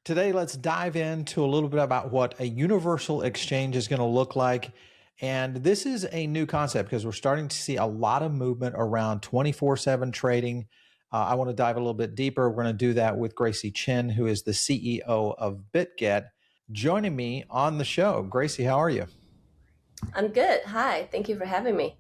Today, let's dive into a little bit about what a universal exchange is going to look like. And this is a new concept because we're starting to see a lot of movement around 24/7 trading. I want to dive a little bit deeper. We're going to do that with Gracy Chen, who is the CEO of Bitget, joining me on the show. Gracy, how are you? I'm good. Hi. Thank you for having me.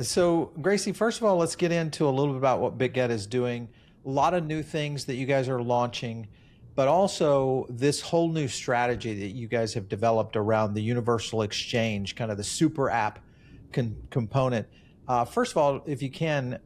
So, Gracy, first of all, let's get into a little bit about what Bitget is doing. A lot of new things that you guys are launching, but also this whole new strategy that you guys have developed around the universal exchange, kind of the super app component. First of all, if you can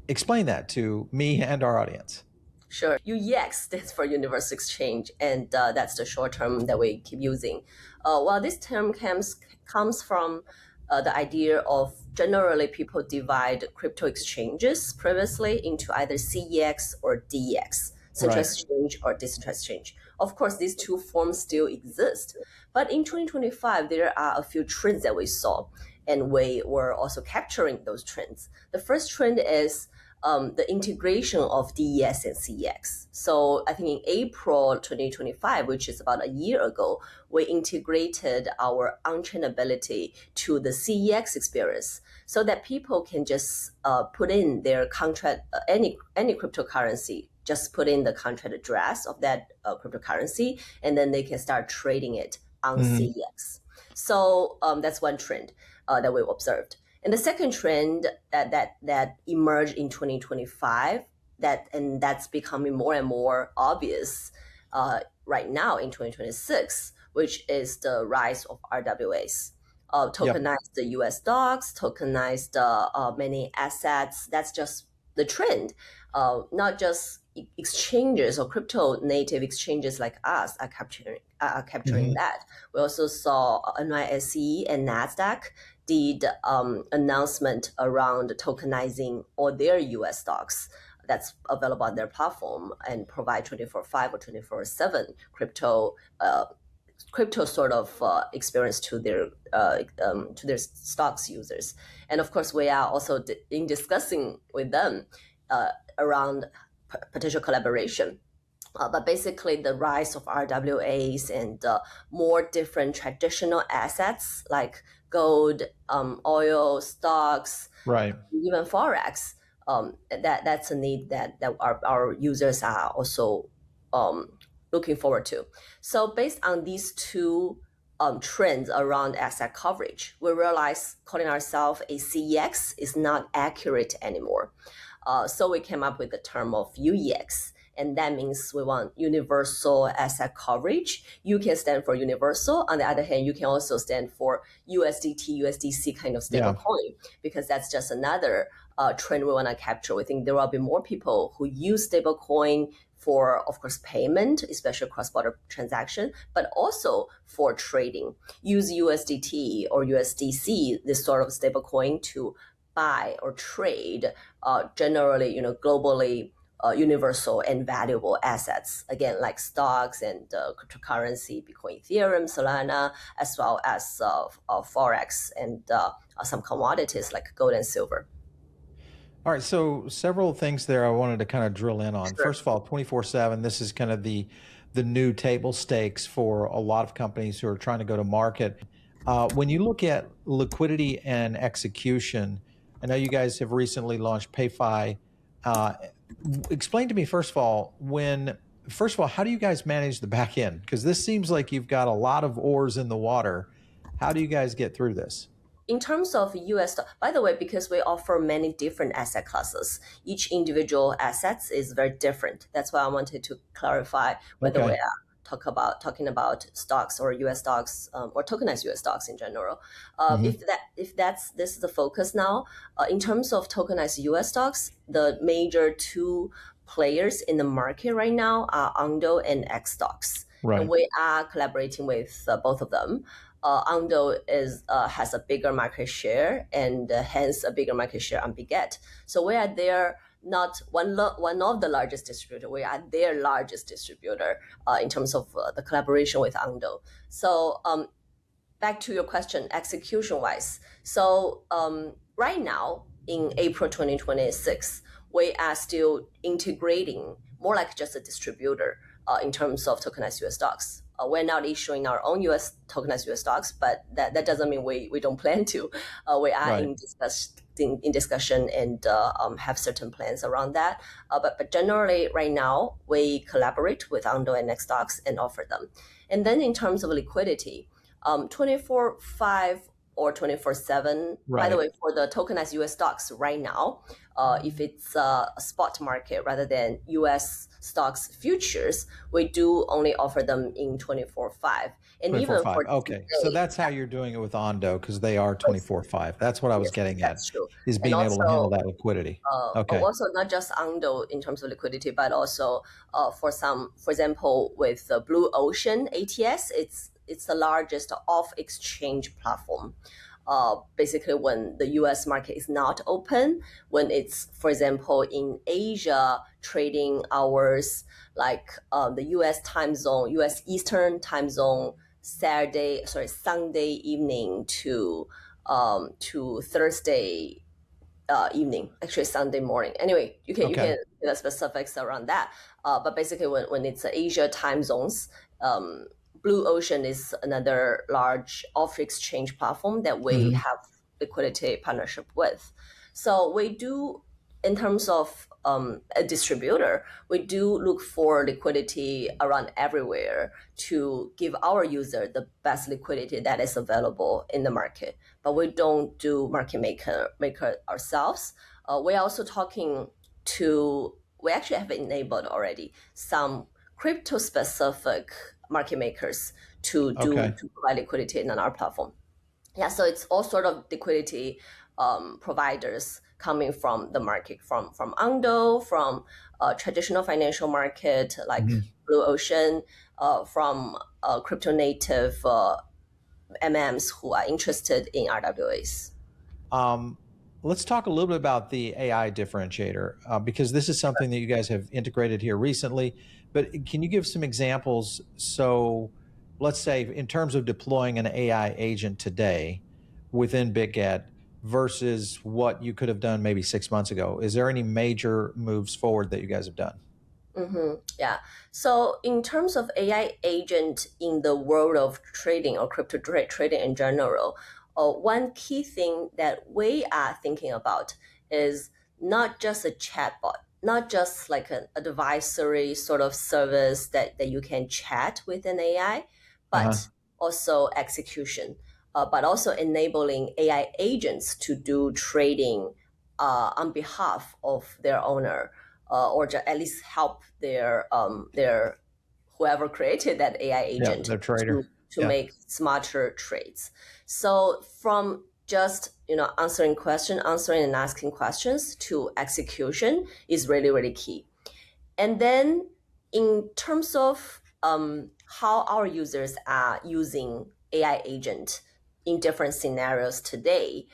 explain that to me and our audience. Sure. UEX stands for Universal Exchange, and that's the short term that we keep using. Well, this term comes from the idea of generally people divide crypto exchanges previously into either CEX or DEX, Right. centralized exchange or decentralized exchange. Of course, these two forms still exist, but in 2025, there are a few trends that we saw, and we were also capturing those trends. The first trend is the integration of DES and CEX. So I think in April 2025, which is about a year ago, we integrated our on-chain ability to the CEX experience so that people can just put in their contract, any cryptocurrency, just put in the contract address of that cryptocurrency, and then they can start trading it on Mhm. CEX. So that's one trend that we observed. And the second trend that emerged in 2025 that's becoming more and more obvious right now in 2026, which is the rise of RWAs. Yep. Tokenized the US stocks, tokenized many assets. That's just the trend. Not just exchanges or crypto native exchanges like us are capturing Mhm. that. We also saw NYSE and Nasdaq did announcement around tokenizing all their US stocks that's available on their platform and provide 24/5 or 24/7 crypto sort of experience to their stocks users. And of course, we are also in discussing with them around potential collaboration. But basically, the rise of RWAs and more different traditional assets like gold, oil, stocks, Right. even forex. That's a need that our users are also um, looking forward to. So based on these two trends around asset coverage, we realize calling ourselves a CEX is not accurate anymore. So we came up with the term of UEX. And that means we want universal asset coverage. U can stand for universal. On the other hand, you can also stand for USDT, USDC kind of Yeah. stablecoin, because that's just another trend we want to capture. We think there will be more people who use stablecoin for, of course, payment, especially cross-border transaction, but also for trading. Use USDT or USDC, this sort of stablecoin, to buy or trade generally, globally universal and valuable assets, again, like stocks and cryptocurrency, Bitcoin, Ethereum, Solana, as well as Forex and some commodities like gold and silver. All right, so several things there I wanted to kind of drill in on. Sure. First of all, 24/7, this is kind of the new table stakes for a lot of companies who are trying to go to market. When you look at liquidity and execution, I know you guys have recently launched PayFi. Uh, Explain to me, first of all, how do you guys manage the back end? Because this seems like you've got a lot of oars in the water. How do you guys get through this? In terms of US, by the way, because we offer many different asset classes, each individual assets is very different. That's why I wanted to clarify whether we Okay. are talking about stocks or US stocks or tokenized US stocks in general. Hmm. If this is the focus now, in terms of tokenized US stocks, the major two players in the market right now are Ondo and X stocks, and Right. we are collaborating with both of them. Ondo has a bigger market share and hence a bigger market share on Bitget. So we are there, not one of the largest distributor. We are their largest distributor in terms of the collaboration with Ondo. So back to your question, execution wise. So right now in April 2026, we are still integrating more like just a distributor in terms of tokenized US stocks. We're not issuing our own tokenized US stocks, but that doesn't mean we don't plan to. We are Right. in discussion and have certain plans around that. But generally, right now, we collaborate with Ando and Nextdocs and offer them. And then in terms of liquidity, 24/5 or 24/7. By the Right. way, for the tokenized US stocks right now, if it's a spot market rather than US stocks futures, we do only offer them in 24/5. And 24/5. even for Okay. So today, that's how you're doing it with Ondo, because they are 24/5. That's what I was yes, getting at, that's true. is And being able to handle also, that liquidity. Okay. also not just Ando in terms of liquidity, but also for example, with the Blue Ocean ATS, it's the largest off-exchange platform. Basically, when the US market is not open, when it's, for example, in Asia, trading hours like the US time zone, US Eastern time zone, Sunday evening to Thursday evening, actually Sunday morning. Anyway, you can Okay. get the specifics around that. But basically, when it's Asia time zones, Blue Ocean is another large off-exchange platform that we Mhm. have liquidity partnership with. So we do, in terms of a distributor, we do look for liquidity around everywhere to give our user the best liquidity that is available in the market. But we don't do market maker ourselves. We're also talking to, we actually have enabled already some crypto specific market makers to Okay. provide liquidity on our platform. Yeah, so it's all sort of liquidity providers coming from the market, from Ando, from traditional financial market like Mhm. Blue Ocean, from crypto native MMs who are interested in RWAs. Let's talk a little bit about the AI differentiator, because this is something that you guys have integrated here recently. But can you give some examples? So let's say in terms of deploying an AI agent today within Bitget versus what you could have done maybe 6 months ago, is there any major moves forward that you guys have done? Yeah. So in terms of AI agent in the world of trading or crypto trading in general, one key thing that we are thinking about is not just a chatbot, not just like an advisory sort of service that you can chat with an AI, Uh-huh. but also execution, but also enabling AI agents to do trading on behalf of their owner, or at least help their whoever created that AI Yeah, agent the trader. to Yeah. make smarter trades. So from just answering and asking questions to execution is really, really key. And then in terms of how our users are using AI agent in different scenarios today,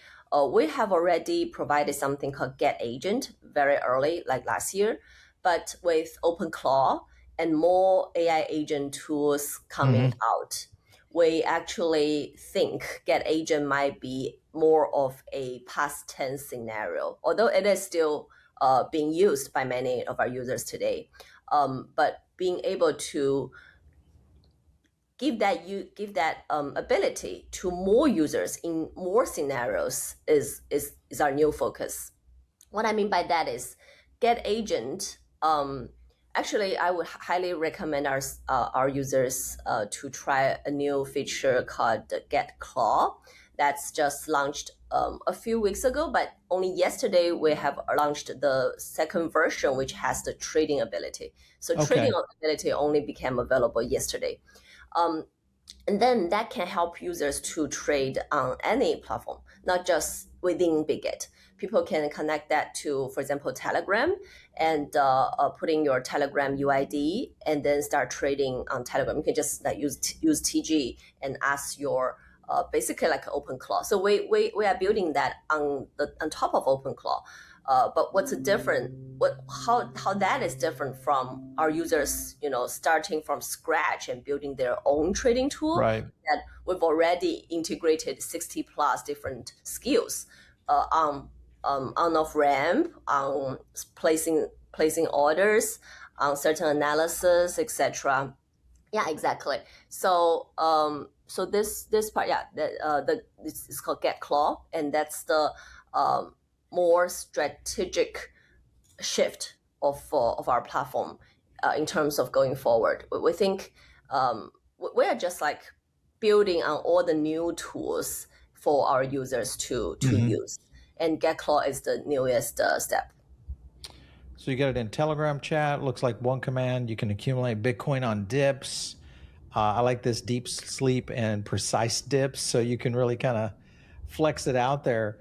we have already provided something called Get Agent very early, like last year. But with OpenClaw and more AI agent tools coming Mhm. out, we actually think Get Agent might be more of a past tense scenario, although it is still being used by many of our users today. But being able to give that ability to more users in more scenarios is our new focus. What I mean by that is Get Agent. Actually, I would highly recommend our users to try a new feature called the GetClaw. That's just launched a few weeks ago, but only yesterday we have launched the second version, which has the trading ability. So trading Okay. ability only became available yesterday. Um, and then that can help users to trade on any platform, not just within Bitget. People can connect that to, for example, Telegram, and put in your Telegram UID and then start trading on Telegram. You can just use TG and ask your basically like OpenClaw. So we are building that on top of OpenClaw. But what's different? How that is different from our users, starting from scratch and building their own trading tool, Right. that we've already integrated 60 plus different skills on off ramp, on placing orders, on certain analysis, etc. Yeah, exactly. So so this part, yeah, this is called GetClaw, and that's the more strategic shift of our platform in terms of going forward. We think we are just like building on all the new tools for our users to use, and GetClaw is the newest step. So you get it in Telegram chat. Looks like one command. You can accumulate Bitcoin on dips. I like this deep sleep and precise dips, so you can really kind of flex it out there.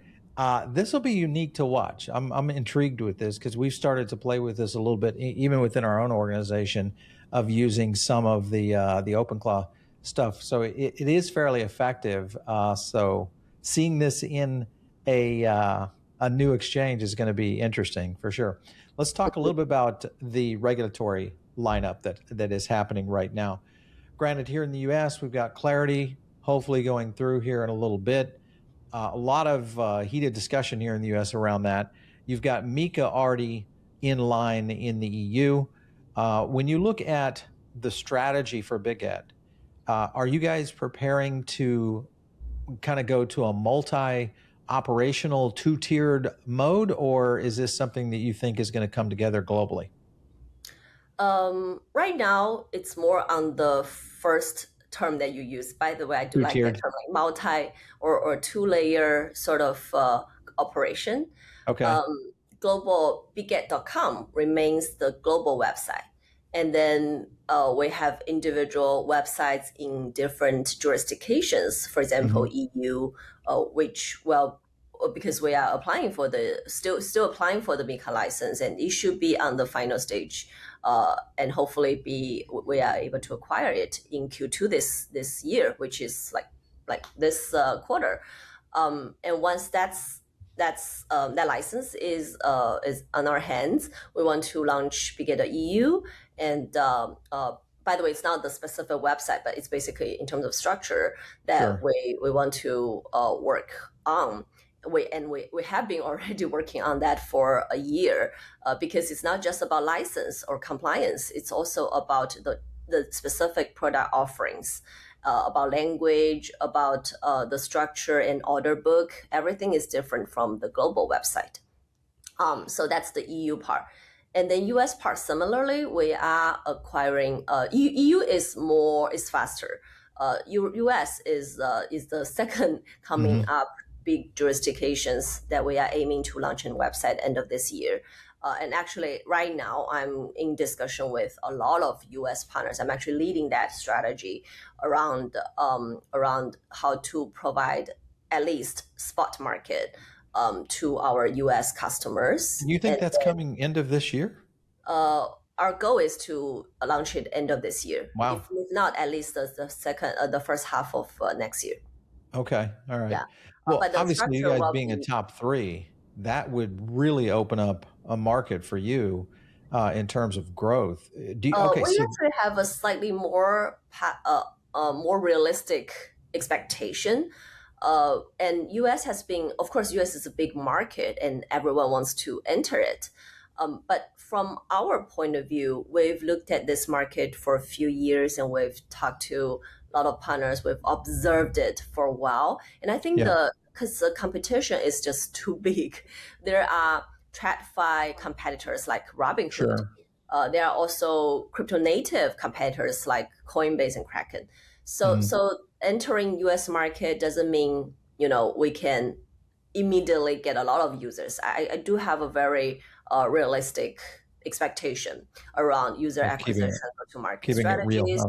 This will be unique to watch. I'm intrigued with this because we've started to play with this a little bit, even within our own organization, of using some of the OpenClaw stuff. So it is fairly effective. So seeing this in a new exchange is going to be interesting for sure. Let's talk a little bit about the regulatory lineup that is happening right now. Granted, here in the U.S., we've got Clarity hopefully going through here in a little bit. A lot of heated discussion here in the U.S. around that. You've got Mika already in line in the EU. When you look at the strategy for Bitget, are you guys preparing to kind of go to a multi-operational, two-tiered mode, or is this something that you think is going to come together globally? Right now, it's more on the first term that you use. By the way, I do like that term, like multi or two-layer sort of operation. Okay. Global Bitget.com remains the global website. And then we have individual websites in different jurisdictions, for example, EU, which, well, because we are applying for still applying for the MiCA license, and it should be on the final stage, and hopefully we are able to acquire it in Q2 this year, which is like this quarter. And once that license is on our hands, we want to launch Bitget EU. And by the way, it's not the specific website, but it's basically in terms of structure that we want to work on. We have been already working on that for a year, because it's not just about license or compliance. It's also about the specific product offerings, about language, about the structure and order book. Everything is different from the global website. So that's the EU part. And then US part, similarly, we are acquiring. EU is faster. US is the second coming up big jurisdictions that we are aiming to launch a website end of this year. And actually, right now, I'm in discussion with a lot of US partners. I'm actually leading that strategy around how to provide at least spot market to our US customers. You think that's coming end of this year? Our goal is to launch it end of this year. Wow. If not, at least the first half of next year. Okay. All right. Yeah. Well, obviously, you guys being a top three, that would really open up a market for you in terms of growth. We actually have a slightly more realistic expectation. And US has been, of course, US is a big market and everyone wants to enter it. But from our point of view, we've looked at this market for a few years and we've talked to a lot of partners. We've observed it for a while. And I think because the competition is just too big, there are TradFi competitors like Robinhood. There are also crypto native competitors like Coinbase and Kraken. So entering US market doesn't mean, we can immediately get a lot of users. I do have a very realistic expectation around user acquisition, go-to-market strategies,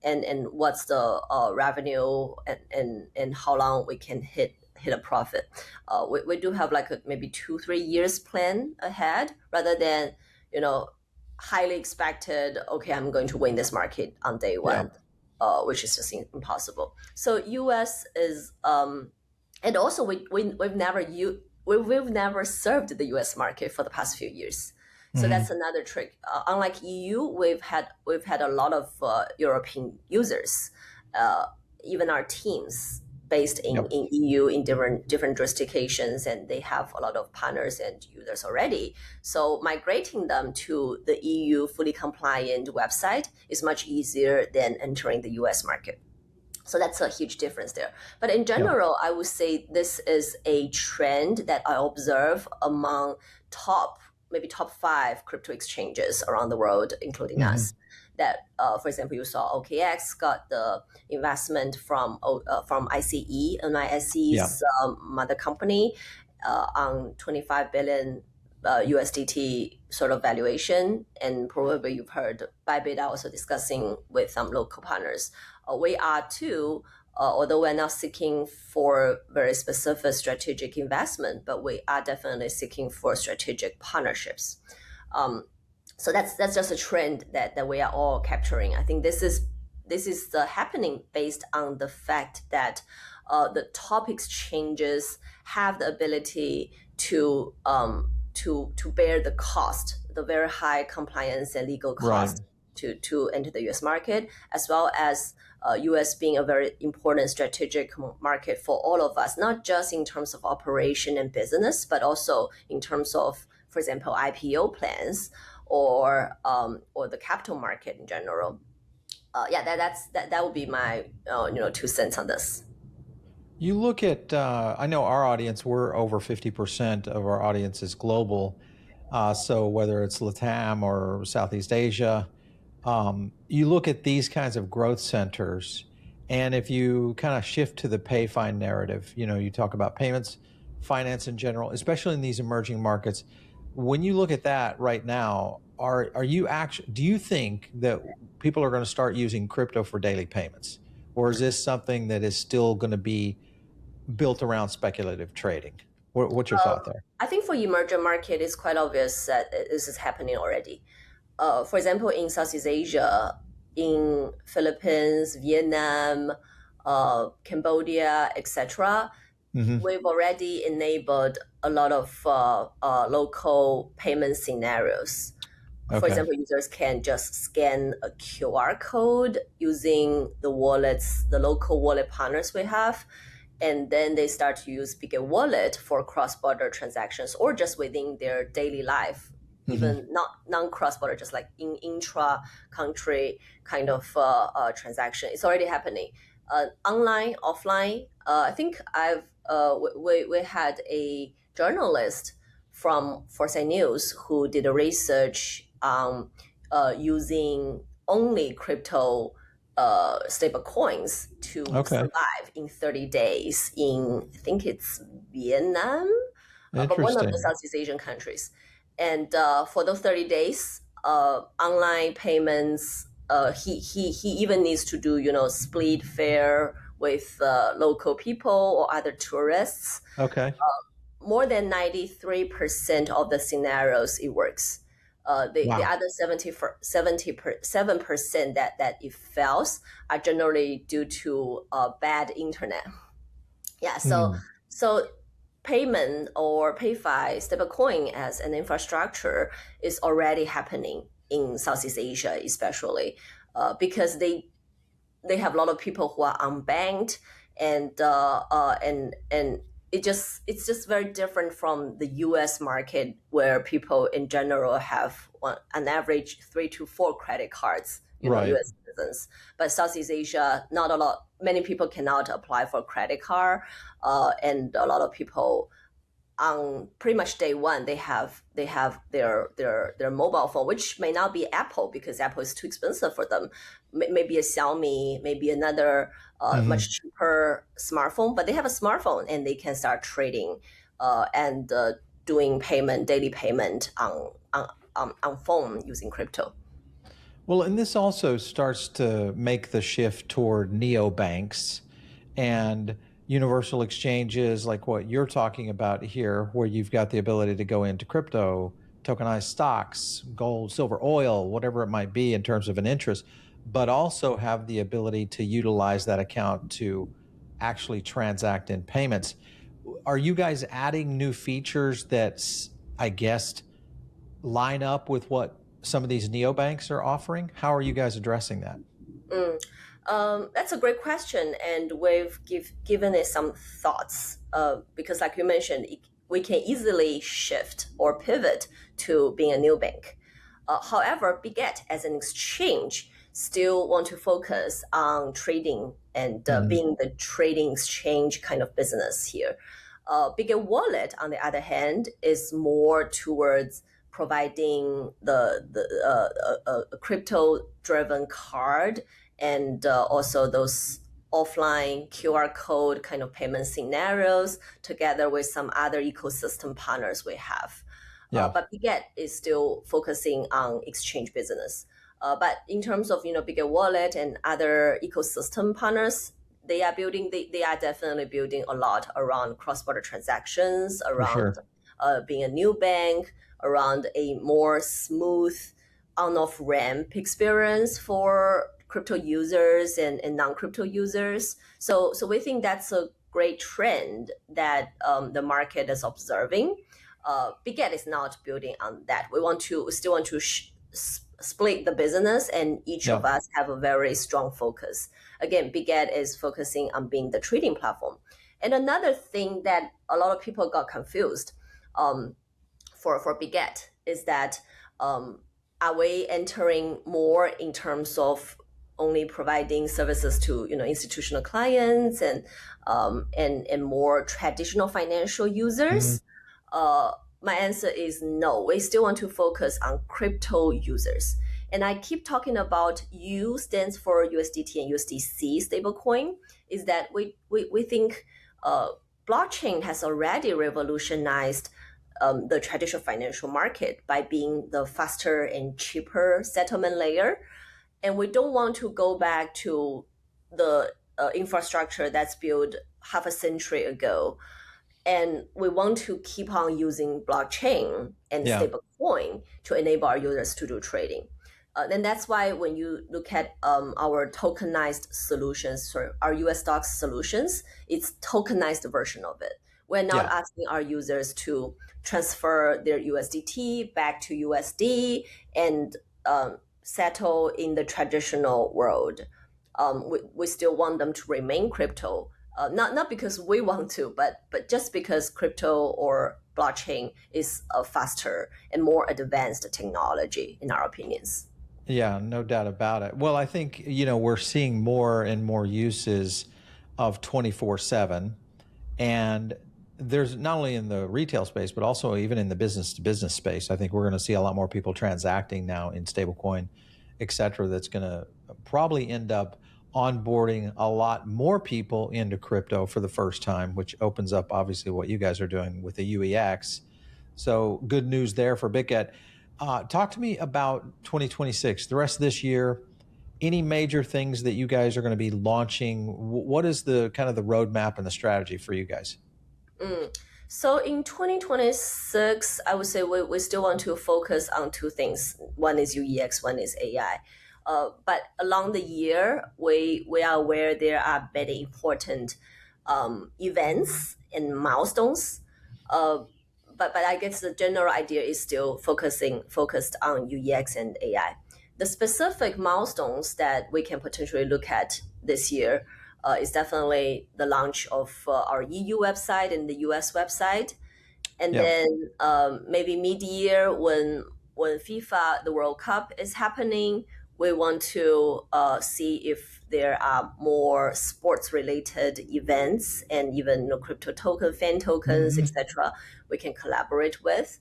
and what's the revenue and how long we can hit a profit. We do have like maybe 2-3 years plan ahead, rather than highly expected. Okay, I'm going to win this market on day one, which is just impossible. So US is and also we've never served the US market for the past few years. So that's another trick. Unlike EU, we've had a lot of European users. Even our teams based Yep. in EU in different jurisdictions, and they have a lot of partners and users already. So migrating them to the EU fully compliant website is much easier than entering the US market. So that's a huge difference there. But in Yep. general, I would say this is a trend that I observe among maybe top 5 crypto exchanges around the world, including us. That, for example, you saw OKX got the investment from ICE, Yeah. NYSE's mother company, on 25 billion USDT sort of valuation. And probably you've heard Bybit also discussing with some local partners. We are too, although we're not seeking for very specific strategic investment, but we are definitely seeking for strategic partnerships. So that's just a trend that we are all capturing. I think this is happening based on the fact that the top exchanges have the ability to bear the cost, the very high compliance and legal cost to enter the U.S. market, as well as U.S. being a very important strategic market for all of us, not just in terms of operation and business, but also in terms of, for example, IPO plans or the capital market in general. That would be my 2 cents on this. You look at, I know our audience, we're over 50% of our audience is global. So whether it's LATAM or Southeast Asia, you look at these kinds of growth centers, and if you kind of shift to the pay fine narrative, you talk about payments, finance in general, especially in these emerging markets. When you look at that right now, do you think that people are going to start using crypto for daily payments? Or is this something that is still going to be built around speculative trading? What's your thought there? I think for emerging market, it's quite obvious that this is happening already. For example, in Southeast Asia, in Philippines, Vietnam, Cambodia, etc., we've already enabled a lot of local payment scenarios. For example, users can just scan a QR code using the local wallet partners we have, and then they start to use Bitget Wallet for cross-border transactions or just within their daily life, even not non-cross-border, just like in intra-country kind of transaction. It's already happening. Online, offline. I think we had a journalist from Foresight News who did a research on using only crypto stable coins to survive in 30 days in, I think it's Vietnam, but one of the Southeast Asian countries. And for those 30 days, online payments, he even needs to do, split fare with local people or other tourists. More than 93% of the scenarios it works. The other 77% that it fails are generally due to bad internet. So payment or PayFi stablecoin as an infrastructure is already happening in Southeast Asia, especially because they have a lot of people who are unbanked, and it's just very different from the U.S. market, where people in general have an average 3 to 4 credit cards, U.S. citizens. But Southeast Asia, not a lot. Many people cannot apply for a credit card, and a lot of people on pretty much day one they have their mobile phone, which may not be Apple because Apple is too expensive for them. Maybe a Xiaomi, maybe another much cheaper smartphone, but they have a smartphone and they can start trading and doing daily payment on phone using crypto. Well, and this also starts to make the shift toward neobanks and universal exchanges like what you're talking about here, where you've got the ability to go into crypto, tokenized stocks, gold, silver, oil, whatever it might be in terms of an interest, but also have the ability to utilize that account to actually transact in payments. Are you guys adding new features that, I guess, line up with what some of these neobanks are offering? How are you guys addressing that? That's a great question, and we've given it some thoughts. Because, like you mentioned, we can easily shift or pivot to being a new bank. However, Bitget as an exchange still want to focus on trading and being the trading exchange kind of business here. Bitget Wallet, on the other hand, is more towards providing a crypto driven card and also those offline QR code kind of payment scenarios together with some other ecosystem partners we have. Yeah. But Bitget is still focusing on exchange business. But in terms of Bitget Wallet and other ecosystem partners, they are definitely building a lot around cross-border transactions, For around sure. being a new bank, around a more smooth on-off ramp experience for crypto users and non-crypto users. So we think that's a great trend that the market is observing. Bitget is not building on that. We still want to split the business, and each of us have a very strong focus. Again, Bitget is focusing on being the trading platform. And another thing that a lot of people got confused for Bitget is that are we entering more in terms of only providing services to institutional clients and more traditional financial users? My answer is no. We still want to focus on crypto users. And I keep talking about U stands for USDT and USDC stablecoin, is that we think blockchain has already revolutionized the traditional financial market by being the faster and cheaper settlement layer. And we don't want to go back to the infrastructure that's built half a century ago. And we want to keep on using blockchain and stablecoin to enable our users to do trading. And that's why when you look at our tokenized solutions, or our US stocks solutions, it's tokenized version of it. We're not asking our users to transfer their USDT back to USD and settle in the traditional world. We still want them to remain crypto, not because we want to, but just because crypto or blockchain is a faster and more advanced technology, in our opinions. Yeah, no doubt about it. Well, I think, we're seeing more and more uses of 24/7. And there's not only in the retail space, but also even in the business to business space. I think we're going to see a lot more people transacting now in stablecoin, et cetera. That's going to probably end up onboarding a lot more people into crypto for the first time, which opens up obviously what you guys are doing with the UEX. So good news there for Bitget. Talk to me about 2026, the rest of this year. Any major things that you guys are going to be launching? What is the kind of the roadmap and the strategy for you guys? So in 2026, I would say we still want to focus on two things. One is UEX, one is AI. But along the year, we are aware there are very important events and milestones. But I guess the general idea is still focused on UEX and AI. The specific milestones that we can potentially look at this year is definitely the launch of our EU website and the US website. And then maybe mid-year when FIFA, the World Cup is happening, we want to see if there are more sports-related events and even crypto token, fan tokens, etc. we can collaborate with.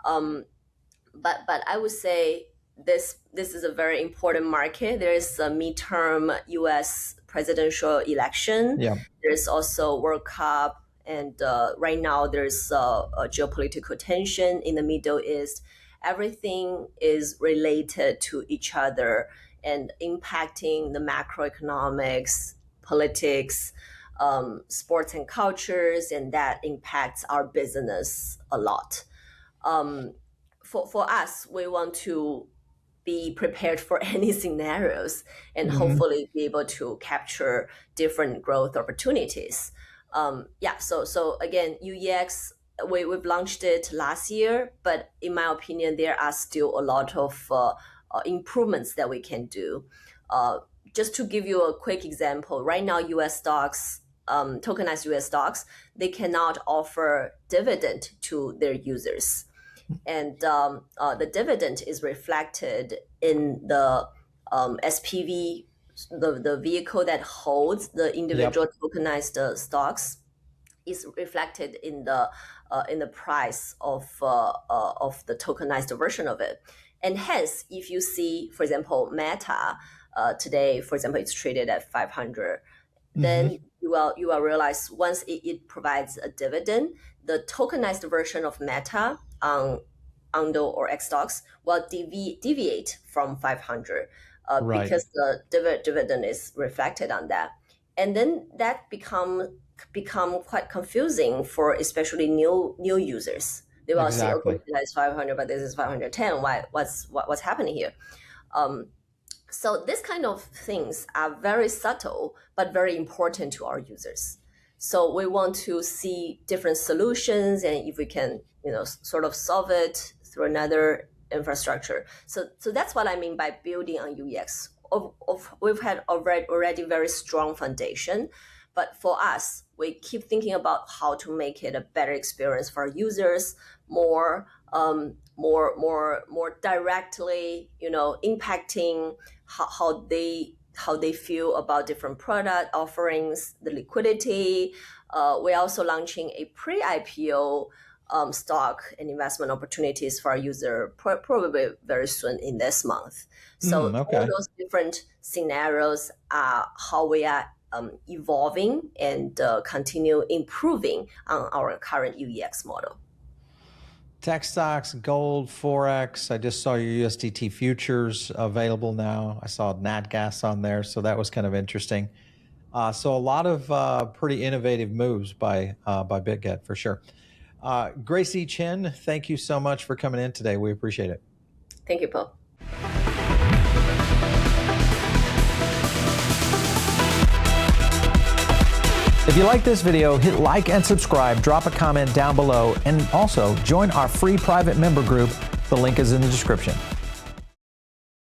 But I would say this is a very important market. There is a midterm US presidential election. There's also World Cup, and right now there's a geopolitical tension in the Middle East. Everything is related to each other and impacting the macroeconomics, politics, sports and cultures, and that impacts our business a lot. For us, we want to be prepared for any scenarios and hopefully be able to capture different growth opportunities. So again, UEX, we've launched it last year, but in my opinion, there are still a lot of improvements that we can do. just to give you a quick example, right now US stocks, tokenized US stocks, they cannot offer dividend to their users. And the dividend is reflected in the SPV, the vehicle that holds the individual tokenized stocks, is reflected in the price of the tokenized version of it. And hence, if you see, for example, Meta today, for example, it's traded at 500, then you will realize once it provides a dividend, the tokenized version of Meta on Ondo or X stocks will deviate from 500 because the dividend is reflected on that. And then that become quite confusing for especially new users. They will say, okay, that's 500, but this is 510. What's happening here? So this kind of things are very subtle, but very important to our users. So we want to see different solutions, and if we can, sort of solve it through another infrastructure. So that's what I mean by building on UEX. We've had already very strong foundation, but for us, we keep thinking about how to make it a better experience for our users, more directly, impacting how they feel about different product offerings, the liquidity. We're also launching a pre-IPO stock and investment opportunities for our user probably very soon in this month. So all those different scenarios are how we are evolving and continue improving on our current UEX model. Tech stocks, gold, Forex. I just saw your USDT futures available now. I saw nat gas on there, so that was kind of interesting. So a lot of pretty innovative moves by Bitget for sure. Gracy Chen, thank you so much for coming in today. We appreciate it. Thank you, Paul. If you like this video, hit like and subscribe, drop a comment down below, and also join our free private member group. The link is in the description.